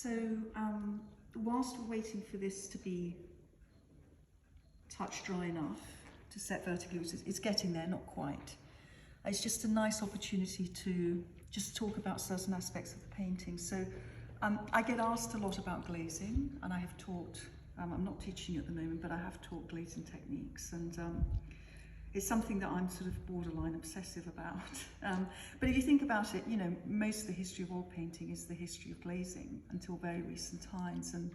So whilst we're waiting for this to be touch dry enough to set vertically, it's getting there, not quite. It's just a nice opportunity to just talk about certain aspects of the painting. So I get asked a lot about glazing, and I have taught, I'm not teaching at the moment, but I have taught glazing techniques, and it's something that I'm sort of borderline obsessive about. But if you think about it, you know, most of the history of oil painting is the history of glazing until very recent times, and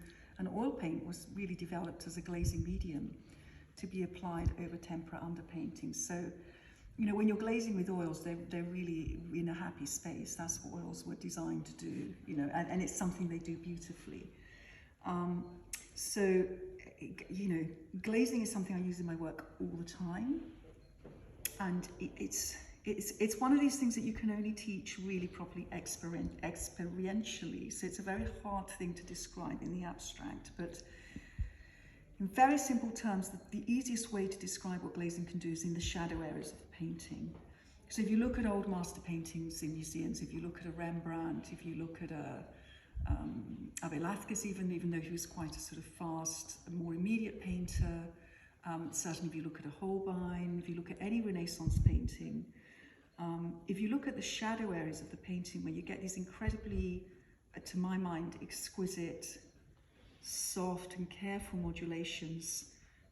oil paint was really developed as a glazing medium to be applied over tempera underpainting. So, you know, when you're glazing with oils, they're really in a happy space. That's what oils were designed to do, you know, and it's something they do beautifully. So, you know, glazing is something I use in my work all the time. And it's one of these things that you can only teach really properly experientially. So it's a very hard thing to describe in the abstract, but in very simple terms, the easiest way to describe what glazing can do is in the shadow areas of the painting. So if you look at old master paintings in museums, if you look at a Rembrandt, if you look at a Velázquez, even though he was quite a sort of fast, more immediate painter, certainly if you look at a Holbein, if you look at any Renaissance painting, if you look at the shadow areas of the painting where you get these incredibly, to my mind, exquisite, soft and careful modulations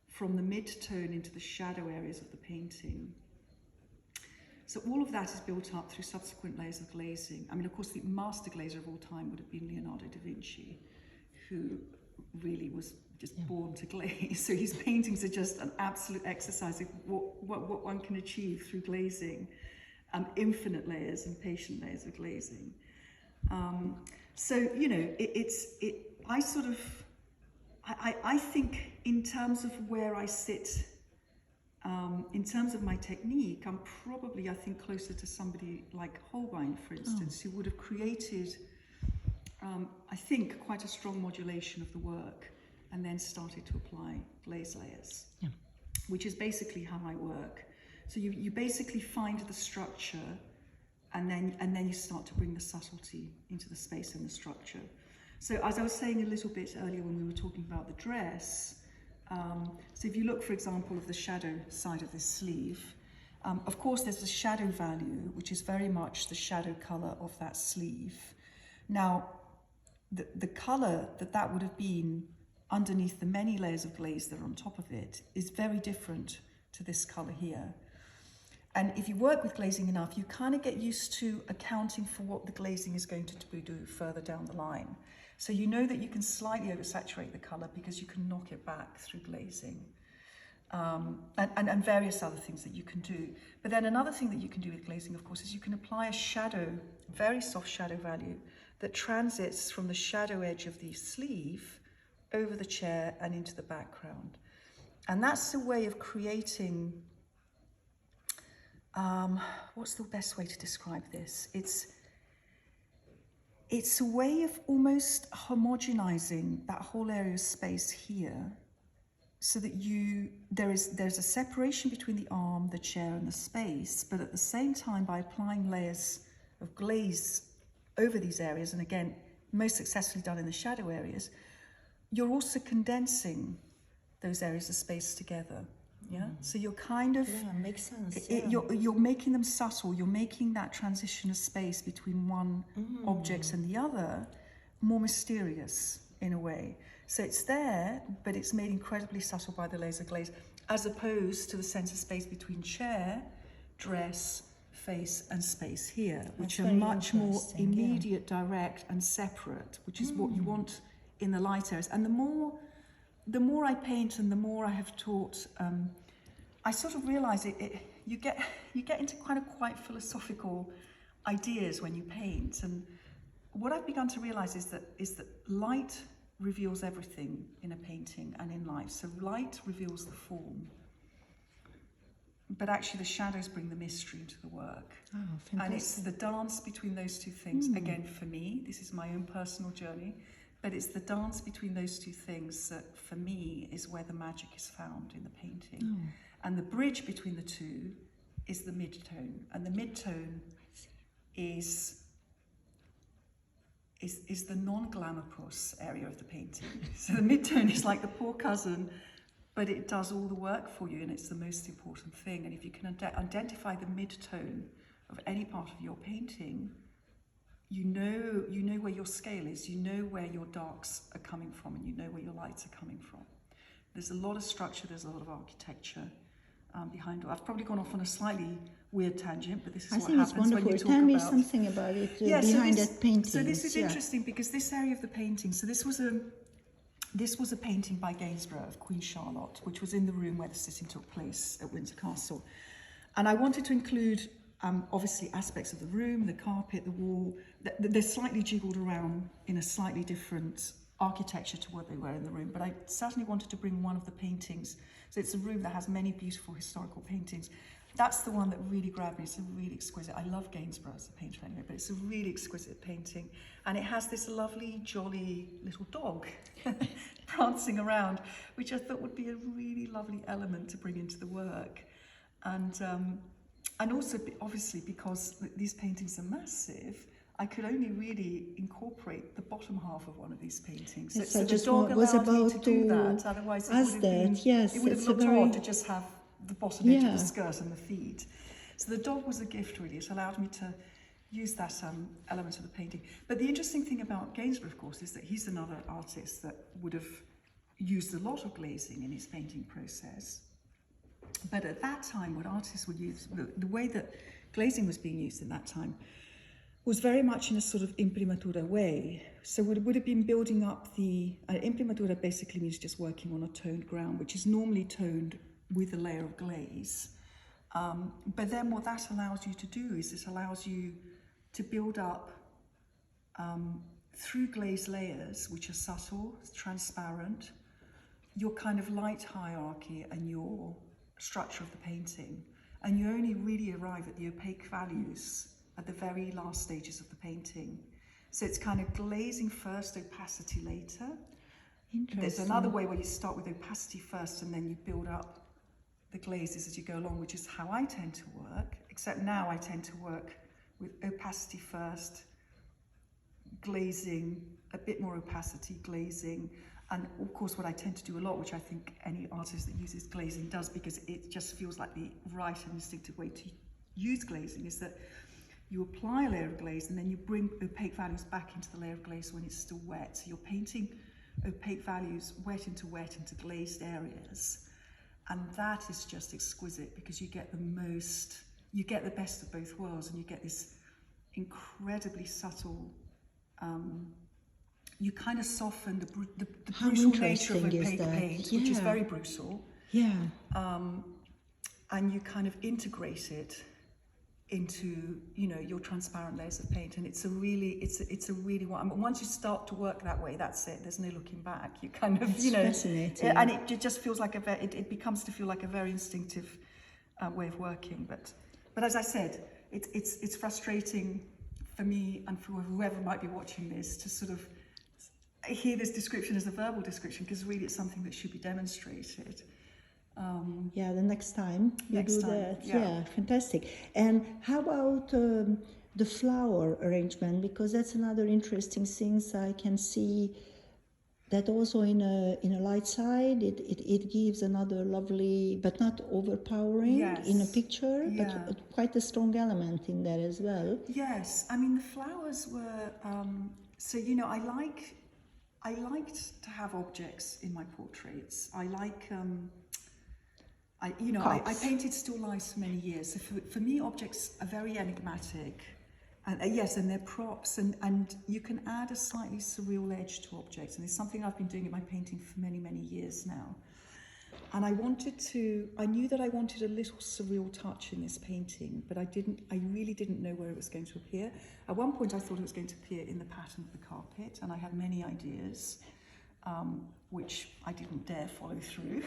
from the mid-tone into the shadow areas of the painting. So all of that is built up through subsequent layers of glazing. I mean, of course, the master glazer of all time would have been Leonardo da Vinci, who really was just born to glaze. So his paintings are just an absolute exercise of what one can achieve through glazing, infinite layers and patient layers of glazing. So, you know, I think in terms of where I sit, in terms of my technique, I'm probably, I think, closer to somebody like Holbein, for instance, who would have created, I think, quite a strong modulation of the work and then started to apply glaze layers, which is basically how I work. So you basically find the structure and then you start to bring the subtlety into the space and the structure. So as I was saying a little bit earlier when we were talking about the dress, so if you look, for example, of the shadow side of this sleeve, of course there's the shadow value, which is very much the shadow colour of that sleeve. Now, the colour that would have been underneath the many layers of glaze that are on top of it is very different to this colour here. And if you work with glazing enough, you kind of get used to accounting for what the glazing is going to do further down the line. So you know that you can slightly oversaturate the colour because you can knock it back through glazing. And various other things that you can do. But then another thing that you can do with glazing, of course, is you can apply a shadow, very soft shadow value, that transits from the shadow edge of the sleeve over the chair and into the background. And that's a way of creating, what's the best way to describe this? It's a way of almost homogenizing that whole area of space here, so that there's a separation between the arm, the chair, and the space, but at the same time, by applying layers of glaze over these areas, and again, most successfully done in the shadow areas, you're also condensing those areas of space together. Yeah, so you're kind of, makes sense. You're making them subtle. You're making that transition of space between one object and the other more mysterious in a way. So it's there, but it's made incredibly subtle by the laser glaze, as opposed to the sense of space between chair, dress, face, and space here, which are much more immediate, direct, and separate, which is what you want in the light areas. And the more I paint and the more I have taught, I sort of realize you get into kind of quite philosophical ideas when you paint. And what I've begun to realize is that light reveals everything in a painting and in life. So light reveals the form, but actually the shadows bring the mystery into the work. Oh, fantastic. And it's the dance between those two things. Again, for me, this is my own personal journey, but it's the dance between those two things that, for me, is where the magic is found in the painting. And the bridge between the two is the mid-tone. And the mid-tone is is the non-glamorous area of the painting. So the mid-tone is like the poor cousin, but it does all the work for you, and it's the most important thing. And if you can identify the mid-tone of any part of your painting, you know where your scale is, you know where your darks are coming from, and you know where your lights are coming from. There's a lot of structure, there's a lot of architecture behind it. I've probably gone off on a slightly weird tangent, but this is what happens when you talk about... Tell me something about it behind that painting. So this is interesting, because this area of the painting, so this was a painting by Gainsborough of Queen Charlotte, which was in the room where the sitting took place at Windsor Castle. And I wanted to include, obviously, aspects of the room, the carpet, the wall. They're slightly jiggled around in a slightly different architecture to what they were in the room, but I certainly wanted to bring one of the paintings. So it's a room that has many beautiful historical paintings. That's the one that really grabbed me. It's a really exquisite, I love Gainsborough as a painter anyway, but it's a really exquisite painting. And it has this lovely, jolly little dog prancing around, which I thought would be a really lovely element to bring into the work. And also, obviously, because these paintings are massive, I could only really incorporate the bottom half of one of these paintings. Yes, so I the dog allowed me to do that. Otherwise, it would have looked odd to just have the bottom edge of the skirt and the feet. So the dog was a gift, really. It allowed me to use that element of the painting. But the interesting thing about Gainsborough, of course, is that he's another artist that would have used a lot of glazing in his painting process. But at that time, what artists would use, the way that glazing was being used in that time, was very much in a sort of imprimatura way. So it would have been building up the... imprimatura basically means just working on a toned ground, which is normally toned with a layer of glaze. But then what that allows you to do is it allows you to build up through glaze layers, which are subtle, transparent, your kind of light hierarchy and your structure of the painting. And you only really arrive at the opaque values at the very last stages of the painting. So it's kind of glazing first, opacity later. There's another way where you start with opacity first and then you build up the glazes as you go along, which is how I tend to work, except now I tend to work with opacity first, glazing, a bit more opacity, glazing, and of course what I tend to do a lot, which I think any artist that uses glazing does, because it just feels like the right and instinctive way to use glazing, is that you apply a layer of glaze and then you bring opaque values back into the layer of glaze when it's still wet. So you're painting opaque values wet into glazed areas. And that is just exquisite, because you get the best of both worlds, and you get this incredibly subtle, you kind of soften the brutal nature of opaque paint, which is very brutal. Yeah. And you kind of integrate it into, you know, your transparent layers of paint, and it's a really I mean, once you start to work that way, that's it. There's no looking back. You kind of, you know, fascinating. And it just feels like it becomes to feel like a very instinctive way of working. But as I said, it's frustrating for me and for whoever might be watching this to sort of hear this description as a verbal description, because really it's something that should be demonstrated. Yeah, the next time you do that. Yeah, fantastic. And how about the flower arrangement? Because that's another interesting thing. So I can see that also in a light side, it gives another lovely, but not overpowering in a picture, but quite a strong element in there as well. Yes, I mean the flowers were, so you know, I liked to have objects in my portraits. I like, I painted still lifes for many years. So for me, objects are very enigmatic. And and they're props, and you can add a slightly surreal edge to objects. And it's something I've been doing in my painting for many, many years now. And I knew that I wanted a little surreal touch in this painting, but I really didn't know where it was going to appear. At one point I thought it was going to appear in the pattern of the carpet, and I had many ideas, which I didn't dare follow through.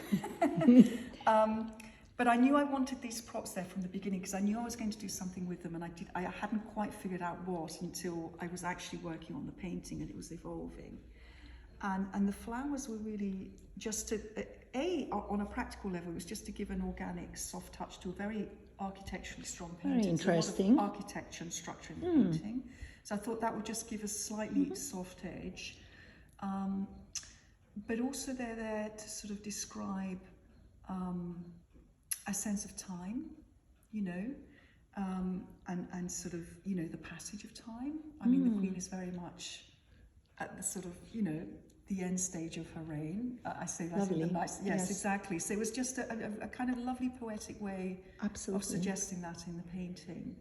But I knew I wanted these props there from the beginning, because I knew I was going to do something with them, and I hadn't quite figured out what until I was actually working on the painting and it was evolving. And the flowers were really just to, on a practical level, it was just to give an organic, soft touch to a very architecturally strong painting. Very interesting. So a lot of architecture and structure in the painting. So I thought that would just give a slightly soft edge. But also they're there to sort of describe a sense of time, you know, and sort of, you know, the passage of time. I mean, the Queen is very much at the sort of, you know, the end stage of her reign. I say that Lovely. in the nice, yes, exactly. So it was just a kind of lovely poetic way of suggesting that in the painting.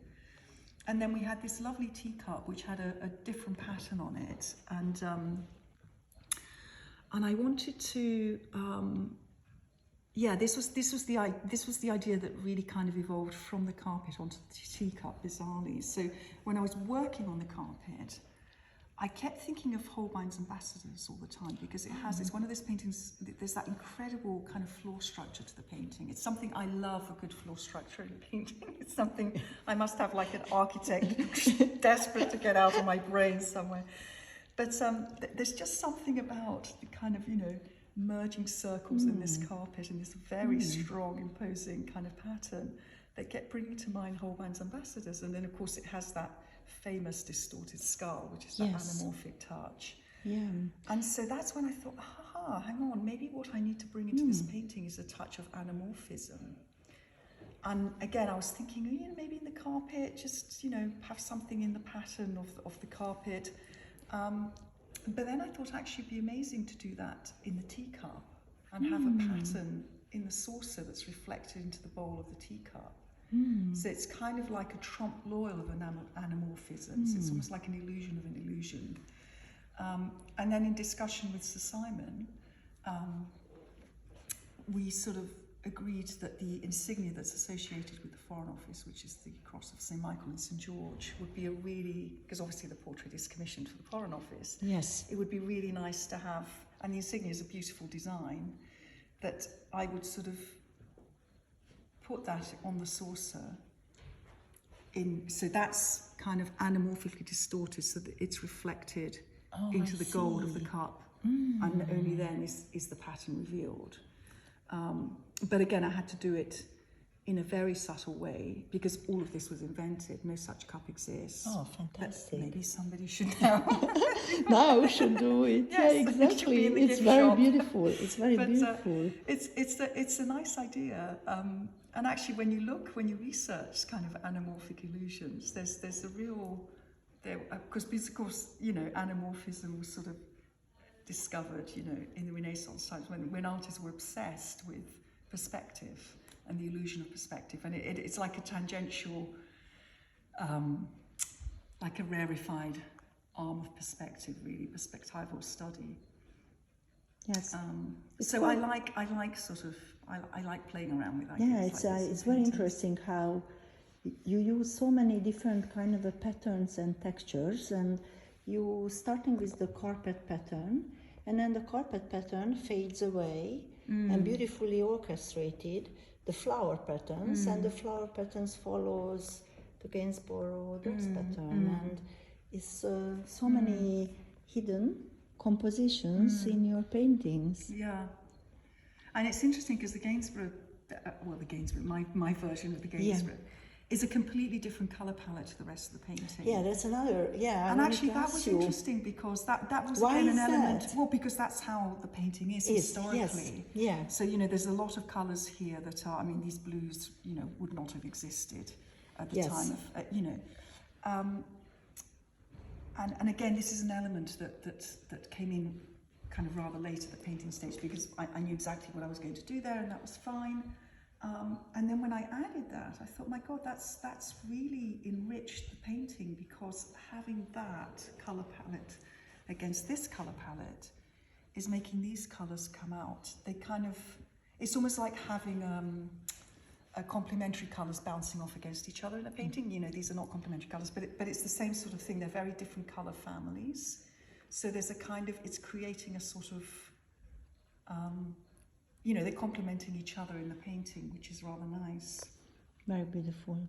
And then we had this lovely teacup which had a different pattern on it, and I wanted to, this was the idea that really kind of evolved from the carpet onto the teacup, bizarrely. So when I was working on the carpet, I kept thinking of Holbein's Ambassadors all the time, because it's one of those paintings, there's that incredible kind of floor structure to the painting. It's something I love, a good floor structure in a painting. It's something I must have like an architect desperate to get out of my brain somewhere. But there's just something about the kind of, you know, merging circles in this carpet and this very strong, imposing kind of pattern that kept bringing to mind Holbein's Ambassadors. And then, of course, it has that famous distorted skull, which is that anamorphic touch. Yeah. And so that's when I thought, hang on, maybe what I need to bring into this painting is a touch of anamorphism. And again, I was thinking, you know, maybe in the carpet, just, you know, have something in the pattern of the carpet. But then I thought actually it'd be amazing to do that in the teacup and have a pattern in the saucer that's reflected into the bowl of the teacup. So it's kind of like a trompe l'oeil of anamorphisms. It's almost like an illusion of an illusion. And then in discussion with Sir Simon, we sort of agreed that the insignia that's associated with the Foreign Office, which is the Cross of St. Michael and St. George, would be a really, because obviously the portrait is commissioned for the Foreign Office. Yes. It would be really nice to have, and the insignia is a beautiful design, that I would sort of put that on the saucer so that's kind of anamorphically distorted so that it's reflected into the gold of the cup, and only then is the pattern revealed. But again, I had to do it in a very subtle way because all of this was invented. No such cup exists. Oh, fantastic. But maybe somebody should know. Now we should do it. Yes, yeah, exactly. It's very beautiful. It's very beautiful. It's a nice idea. And actually, when you research kind of anamorphic illusions, there's a real, because of course, you know, anamorphism was sort of discovered, you know, in the Renaissance times when artists were obsessed with perspective and the illusion of perspective, and it's like a tangential, like a rarefied arm of perspective, really, perspectival study. Yes. So I like playing around with ideas. Yeah, it's very interesting how you use so many different kind of patterns and textures, and you starting with the carpet pattern, and then the carpet pattern fades away and beautifully orchestrated the flower patterns, and the flower patterns follows the Gainsborough Dots pattern, and it's so many hidden compositions in your paintings. Yeah, and it's interesting because the Gainsborough, my version of the Gainsborough, is a completely different colour palette to the rest of the painting. Yeah, that's another, And actually that was interesting because that was again an element, well, because that's how the painting is historically. Yes. Yeah. So, you know, there's a lot of colours here that are, I mean, these blues, you know, would not have existed at the time of, you know. And again, this is an element that came in kind of rather late at the painting stage because I knew exactly what I was going to do there, and that was fine. And then when I added that, I thought, my God, that's really enriched the painting, because having that colour palette against this colour palette is making these colours come out. They kind of, it's almost like having complementary colours bouncing off against each other in a painting. You know, these are not complementary colours, but it's the same sort of thing. They're very different colour families. So there's a kind of, it's creating a sort of, you know, they're complementing each other in the painting, which is rather nice. Very beautiful.